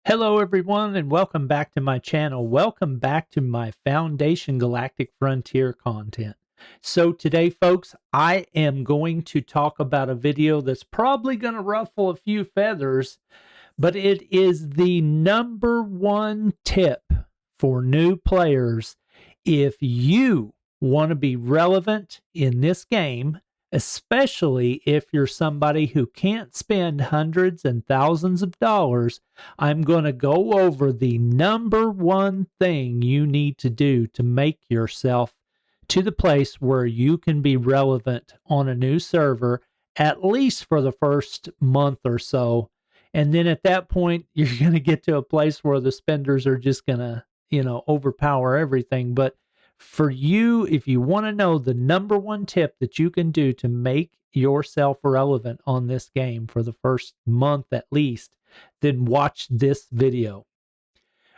Hello, everyone, and welcome back to my channel. Welcome back to my Foundation Galactic Frontier content. So today, folks, I am going to talk about a video that's probably going to ruffle a few feathers, but it is the #1 tip for new players if you want to be relevant in this game, especially if you're somebody who can't spend hundreds and thousands of dollars. I'm going to go over the #1 thing you need to do to make yourself to the place where you can be relevant on a new server, at least for the first month or so. And then at that point, you're going to get to a place where the spenders are just going to, overpower everything. But for you, if you want to know the #1 tip that you can do to make yourself relevant on this game for the first month at least, then watch this video.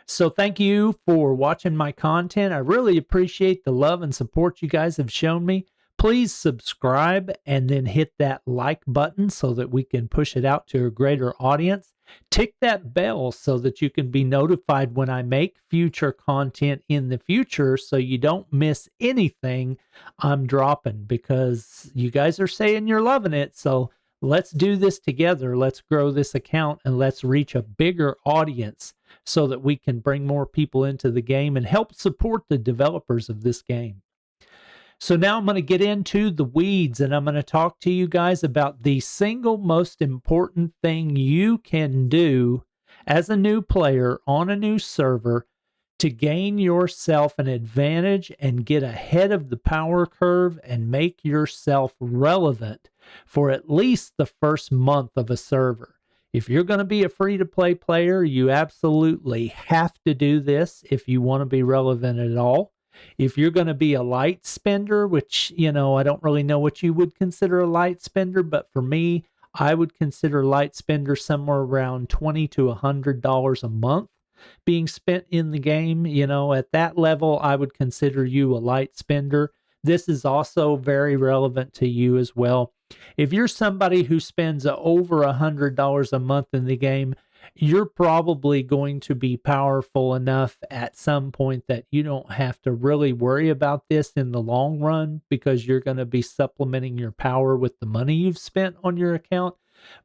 So thank you for watching my content. I really appreciate the love and support you guys have shown me. Please subscribe and then hit that like button so that we can push it out to a greater audience. Tick that bell so that you can be notified when I make future content in the future so you don't miss anything I'm dropping, because you guys are saying you're loving it. So let's do this together. Let's grow this account and let's reach a bigger audience so that we can bring more people into the game and help support the developers of this game. So now I'm going to get into the weeds, and I'm going to talk to you guys about the single most important thing you can do as a new player on a new server to gain yourself an advantage and get ahead of the power curve and make yourself relevant for at least the first month of a server. If you're going to be a free-to-play player, you absolutely have to do this if you want to be relevant at all. If you're going to be a light spender, which, I don't really know what you would consider a light spender, but for me, I would consider light spender somewhere around $20 to $100 a month being spent in the game. At that level, I would consider you a light spender. This is also very relevant to you as well. If you're somebody who spends over $100 a month in the game, you're probably going to be powerful enough at some point that you don't have to really worry about this in the long run, because you're going to be supplementing your power with the money you've spent on your account.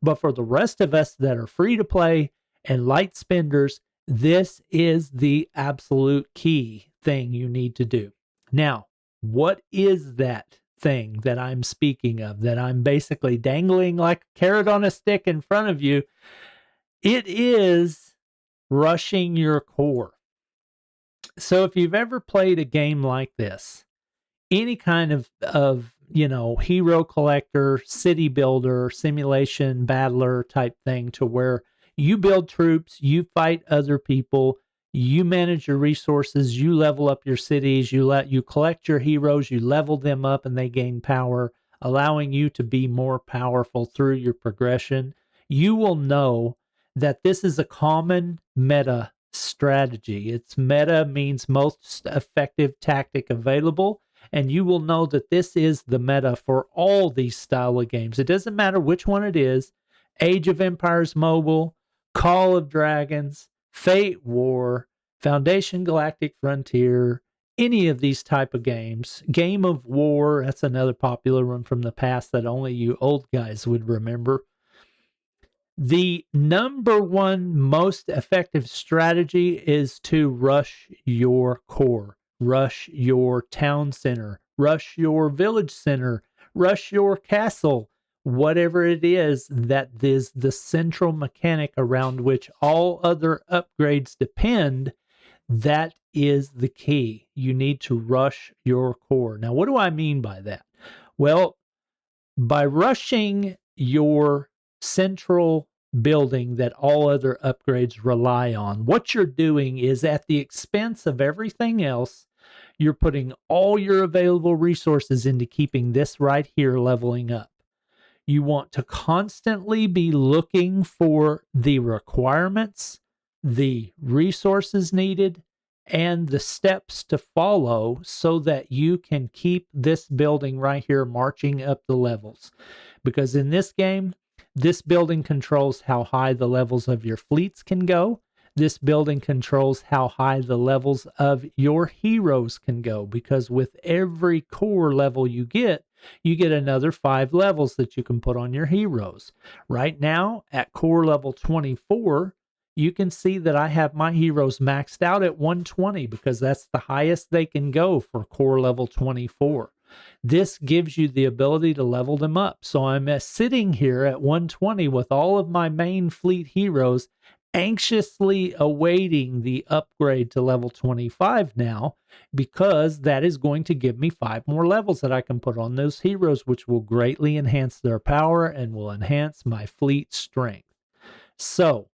But for the rest of us that are free to play and light spenders, this is the absolute key thing you need to do. Now, what is that thing that I'm speaking of, that I'm basically dangling like a carrot on a stick in front of you? It is rushing your core. So if you've ever played a game like this, any kind of hero collector, city builder, simulation battler type thing, to where you build troops, you fight other people, you manage your resources, you level up your cities, you collect your heroes, you level them up and they gain power, allowing you to be more powerful through your progression, you will know that this is a common meta strategy. It's meta means most effective tactic available, and you will know that this is the meta for all these style of games. It doesn't matter which one it is: Age of Empires Mobile, Call of Dragons, Fate War, Foundation Galactic Frontier, any of these type of games. Game of War, that's another popular one from the past that only you old guys would remember. The #1 most effective strategy is to rush your core, rush your town center, rush your village center, rush your castle, whatever it is that is the central mechanic around which all other upgrades depend. That is the key. You need to rush your core. Now, what do I mean by that? Well, by rushing your central building that all other upgrades rely on, what you're doing is, at the expense of everything else, you're putting all your available resources into keeping this right here leveling up. You want to constantly be looking for the requirements, the resources needed, and the steps to follow so that you can keep this building right here marching up the levels. Because in this game, this building controls how high the levels of your fleets can go. this building controls how high the levels of your heroes can go, because with every core level you get another 5 levels that you can put on your heroes. Right now, at core level 24, you can see that I have my heroes maxed out at 120 because that's the highest they can go for core level 24. This gives you the ability to level them up. So I'm sitting here at 120 with all of my main fleet heroes, anxiously awaiting the upgrade to level 25 now, because that is going to give me 5 more levels that I can put on those heroes, which will greatly enhance their power and will enhance my fleet strength. So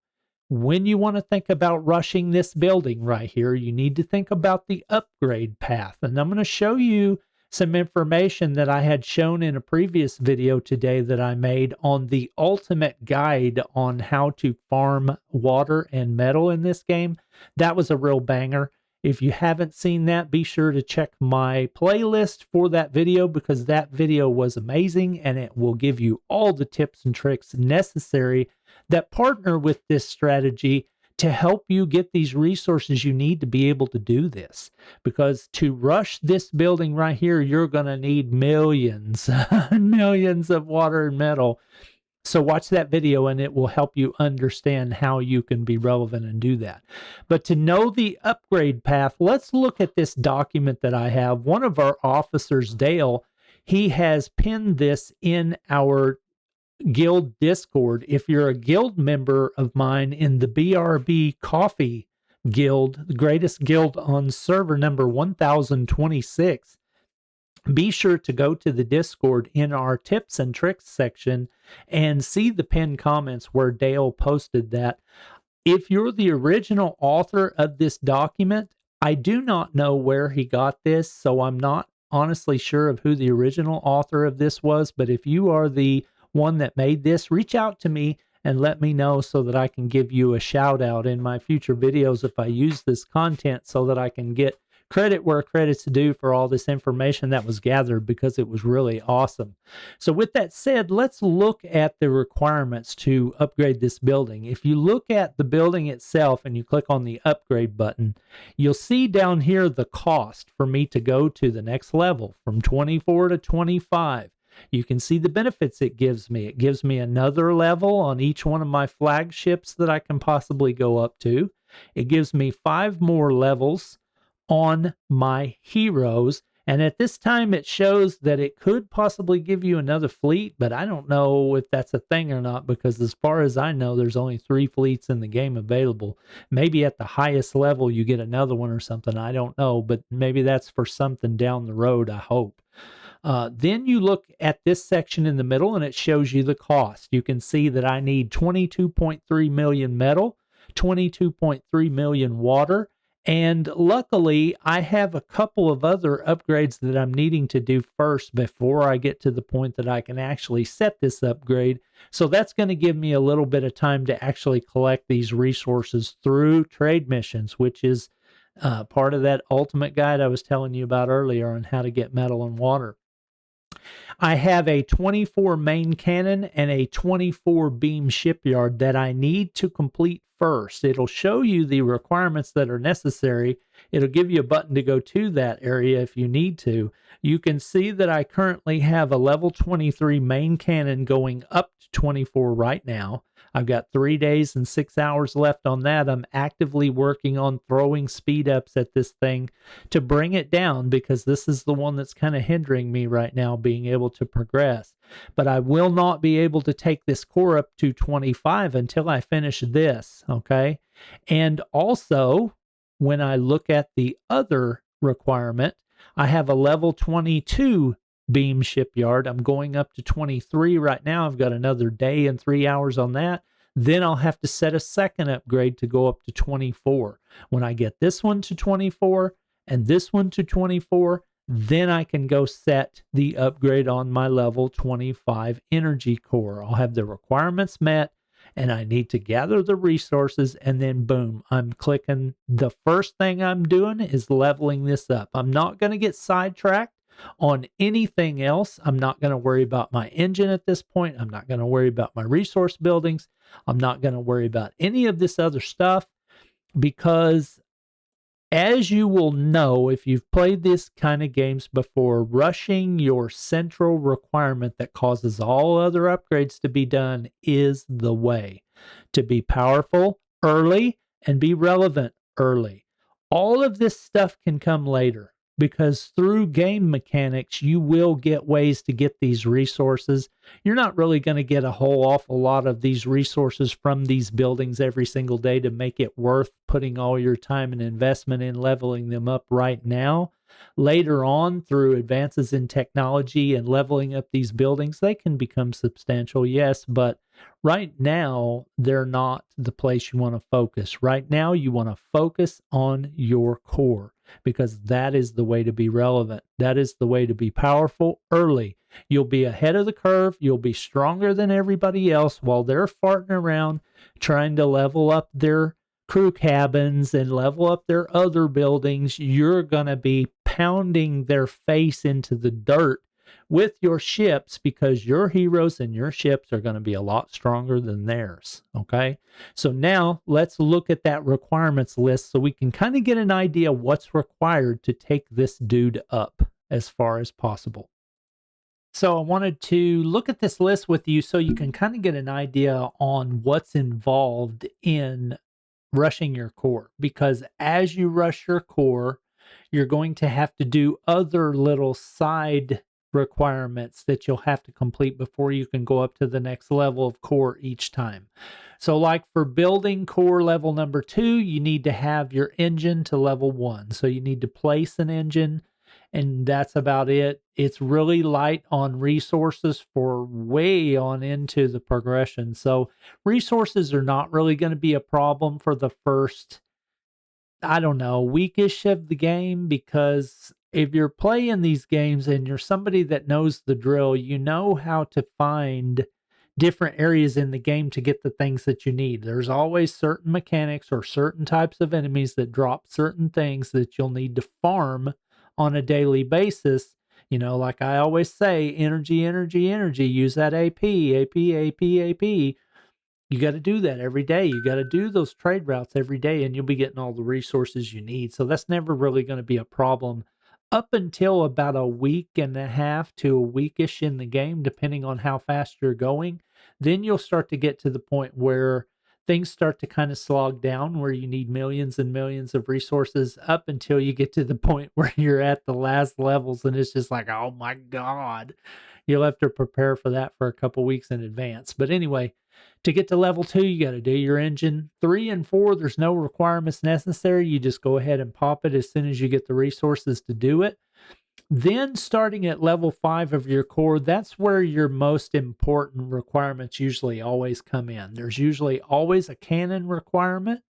when you want to think about rushing this building right here, you need to think about the upgrade path. And I'm going to show you some information that I had shown in a previous video today that I made on the ultimate guide on how to farm water and metal in this game. That was a real banger. If you haven't seen that, be sure to check my playlist for that video, because that video was amazing and it will give you all the tips and tricks necessary that partner with this strategy to help you get these resources you need to be able to do this. Because to rush this building right here, you're going to need millions, millions of water and metal. So watch that video and it will help you understand how you can be relevant and do that. But to know the upgrade path, let's look at this document that I have. One of our officers, Dale, he has pinned this in our guild Discord. If you're a guild member of mine in the BRB Coffee Guild, the greatest guild on server number 1026, be sure to go to the Discord in our tips and tricks section and see the pinned comments where Dale posted that. If you're the original author of this document, I do not know where he got this, so I'm not honestly sure of who the original author of this was, but if you are the one that made this, reach out to me and let me know so that I can give you a shout out in my future videos if I use this content, so that I can get credit where credit's due for all this information that was gathered, because it was really awesome. So with that said, let's look at the requirements to upgrade this building. If you look at the building itself and you click on the upgrade button, you'll see down here the cost for me to go to the next level from 24 to 25. You can see the benefits it gives me. It gives me another level on each one of my flagships that I can possibly go up to. It gives me 5 more levels on my heroes. And at this time, it shows that it could possibly give you another fleet, but I don't know if that's a thing or not, because as far as I know, there's only 3 fleets in the game available. Maybe at the highest level, you get another one or something. I don't know, but maybe that's for something down the road, I hope. Then you look at this section in the middle and it shows you the cost. You can see that I need 22.3 million metal, 22.3 million water, and luckily I have a couple of other upgrades that I'm needing to do first before I get to the point that I can actually set this upgrade. So that's going to give me a little bit of time to actually collect these resources through trade missions, which is part of that ultimate guide I was telling you about earlier on how to get metal and water. I have a 24 main cannon and a 24 beam shipyard that I need to complete first. It'll show you the requirements that are necessary. It'll give you a button to go to that area if you need to. You can see that I currently have a level 23 main cannon going up to 24 right now. I've got 3 days and 6 hours left on that. I'm actively working on throwing speed ups at this thing to bring it down, because this is the one that's kind of hindering me right now being able to progress. But I will not be able to take this core up to 25 until I finish this, okay? And also, when I look at the other requirement, I have a level 22 beam shipyard. I'm going up to 23 right now. I've got another day and 3 hours on that. Then I'll have to set a second upgrade to go up to 24. When I get this one to 24 and this one to 24, then I can go set the upgrade on my level 25 energy core. I'll have the requirements met, and I need to gather the resources, and then boom, I'm clicking. The first thing I'm doing is leveling this up. I'm not going to get sidetracked on anything else. I'm not going to worry about my engine at this point. I'm not going to worry about my resource buildings. I'm not going to worry about any of this other stuff. because as you will know, if you've played this kind of games before, rushing your central requirement that causes all other upgrades to be done is the way to be powerful early and be relevant early. All of this stuff can come later because through game mechanics, you will get ways to get these resources. You're not really going to get a whole awful lot of these resources from these buildings every single day to make it worth putting all your time and investment in leveling them up right now. Later on, through advances in technology and leveling up these buildings, they can become substantial, yes, but right now, they're not the place you want to focus. Right now, you want to focus on your core because that is the way to be relevant. That is the way to be powerful early. You'll be ahead of the curve. You'll be stronger than everybody else while they're farting around trying to level up their crew cabins and level up their other buildings. You're going to be pounding their face into the dirt with your ships because your heroes and your ships are going to be a lot stronger than theirs. Okay. So now let's look at that requirements list so we can kind of get an idea what's required to take this dude up as far as possible. So I wanted to look at this list with you so you can kind of get an idea on what's involved in rushing your core, because as you rush your core, you're going to have to do other little side requirements that you'll have to complete before you can go up to the next level of core each time. So like for building core level number 2, you need to have your engine to level 1. So you need to place an engine, and that's about it. It's really light on resources for way on into the progression. So resources are not really going to be a problem for the first, I don't know, weekish of the game, because if you're playing these games and you're somebody that knows the drill, you know how to find different areas in the game to get the things that you need. There's always certain mechanics or certain types of enemies that drop certain things that you'll need to farm on a daily basis. You know, like I always say, energy, energy, energy, use that AP, AP, AP, AP. You got to do that every day. You got to do those trade routes every day, and you'll be getting all the resources you need. So that's never really going to be a problem up until about a week and a half to a weekish in the game, depending on how fast you're going. Then you'll start to get to the point where things start to kind of slog down, where you need millions and millions of resources up until you get to the point where you're at the last levels, and it's just like, oh my God. You'll have to prepare for that for a couple weeks in advance. But anyway, to get to level 2, you got to do your engine. 3 and 4, there's no requirements necessary. You just go ahead and pop it as soon as you get the resources to do it. Then starting at level 5 of your core, that's where your most important requirements usually always come in. There's usually always a cannon requirement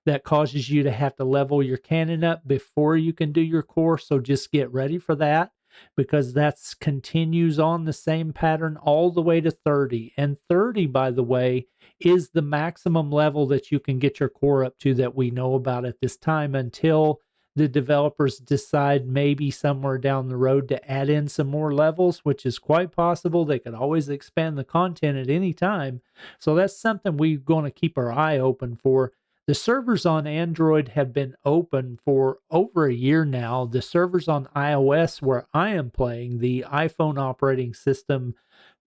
that causes you to have to level your cannon up before you can do your core. So just get ready for that, because that continues on the same pattern all the way to 30. And 30, by the way, is the maximum level that you can get your core up to that we know about at this time, until the developers decide maybe somewhere down the road to add in some more levels, which is quite possible. They could always expand the content at any time. So that's something we're going to keep our eye open for. The servers on Android have been open for over a year now. The servers on iOS, where I am playing, the iPhone operating system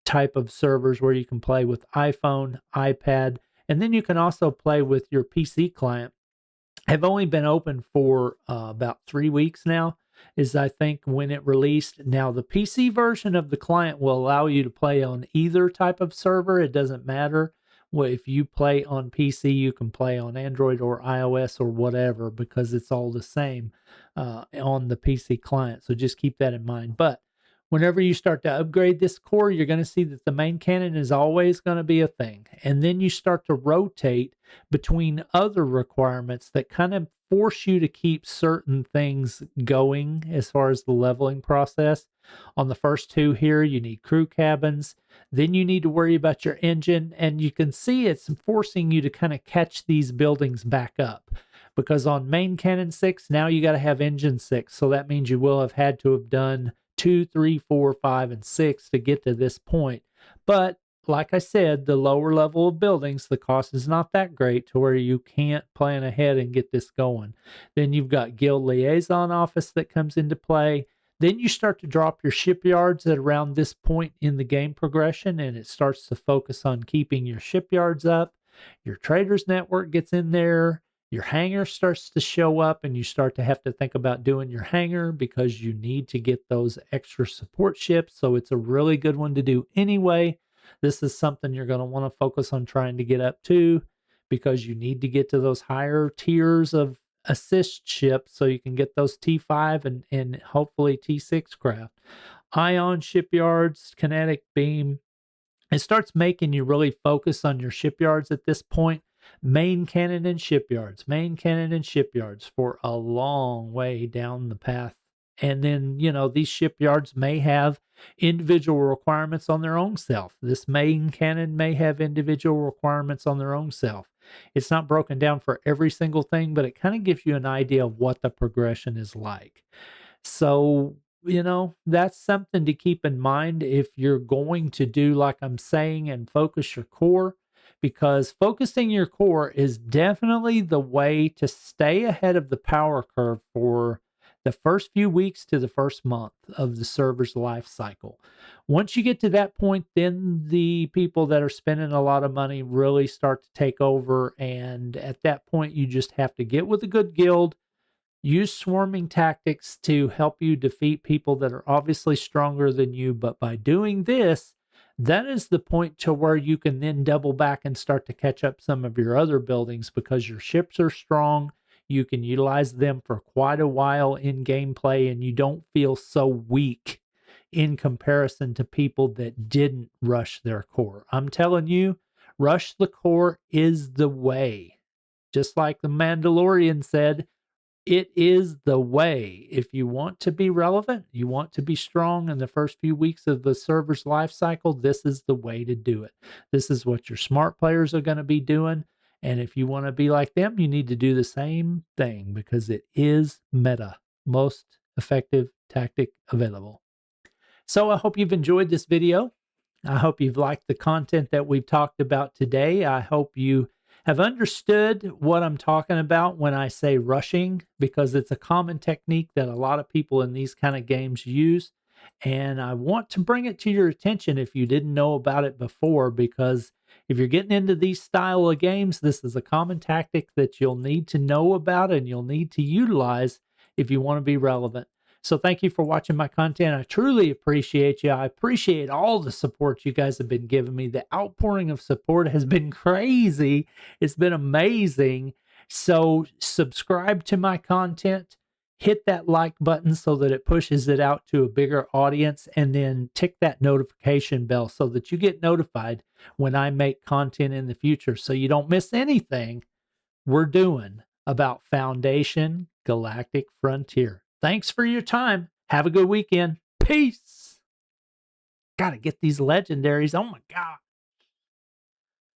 type of servers where you can play with iPhone, iPad, and then you can also play with your PC client, have only been open for about 3 weeks now, is I think when it released. Now, the PC version of the client will allow you to play on either type of server. It doesn't matter. Well, if you play on PC, you can play on Android or iOS or whatever, because it's all the same on the PC client. So just keep that in mind. But whenever you start to upgrade this core, you're going to see that the main cannon is always going to be a thing. And then you start to rotate between other requirements that kind of force you to keep certain things going as far as the leveling process. On the first 2 here, you need crew cabins. Then you need to worry about your engine. And you can see it's forcing you to kind of catch these buildings back up, because on main cannon 6, now you got to have engine 6. So that means you will have had to have done 2, 3, 4, 5, and 6 to get to this point. But like I said, the lower level of buildings, the cost is not that great to where you can't plan ahead and get this going. Then you've got guild liaison office that comes into play. Then you start to drop your shipyards at around this point in the game progression, and it starts to focus on keeping your shipyards up. Your traders network gets in there. Your hangar starts to show up, and you start to have to think about doing your hangar because you need to get those extra support ships. So it's a really good one to do anyway. This is something you're going to want to focus on trying to get up to because you need to get to those higher tiers of assist ships so you can get those T5 and hopefully T6 craft. Ion shipyards, kinetic beam. It starts making you really focus on your shipyards at this point. Main cannon and shipyards, main cannon and shipyards for a long way down the path. And then, these shipyards may have individual requirements on their own self. This main cannon may have individual requirements on their own self. It's not broken down for every single thing, but it kind of gives you an idea of what the progression is like. So, that's something to keep in mind if you're going to do like I'm saying and focus your core, because focusing your core is definitely the way to stay ahead of the power curve for the first few weeks to the first month of the server's life cycle. Once you get to that point, then the people that are spending a lot of money really start to take over. And at that point, you just have to get with a good guild, use swarming tactics to help you defeat people that are obviously stronger than you. But by doing this, that is the point to where you can then double back and start to catch up some of your other buildings because your ships are strong. You can utilize them for quite a while in gameplay, and you don't feel so weak in comparison to people that didn't rush their core. I'm telling you, rush the core is the way. Just like the Mandalorian said, it is the way. If you want to be relevant, you want to be strong in the first few weeks of the server's life cycle, this is the way to do it. This is what your smart players are going to be doing. And if you want to be like them, you need to do the same thing because it is meta, most effective tactic available. So I hope you've enjoyed this video. I hope you've liked the content that we've talked about today. I hope you have understood what I'm talking about when I say rushing, because it's a common technique that a lot of people in these kind of games use. And I want to bring it to your attention if you didn't know about it before, because if you're getting into these style of games, this is a common tactic that you'll need to know about and you'll need to utilize if you want to be relevant. So thank you for watching my content. I truly appreciate you. I appreciate all the support you guys have been giving me. The outpouring of support has been crazy. It's been amazing. So subscribe to my content. Hit that like button so that it pushes it out to a bigger audience, and then tick that notification bell so that you get notified when I make content in the future so you don't miss anything we're doing about Foundation Galactic Frontier. Thanks for your time. Have a good weekend. Peace. Got to get these legendaries. Oh my God.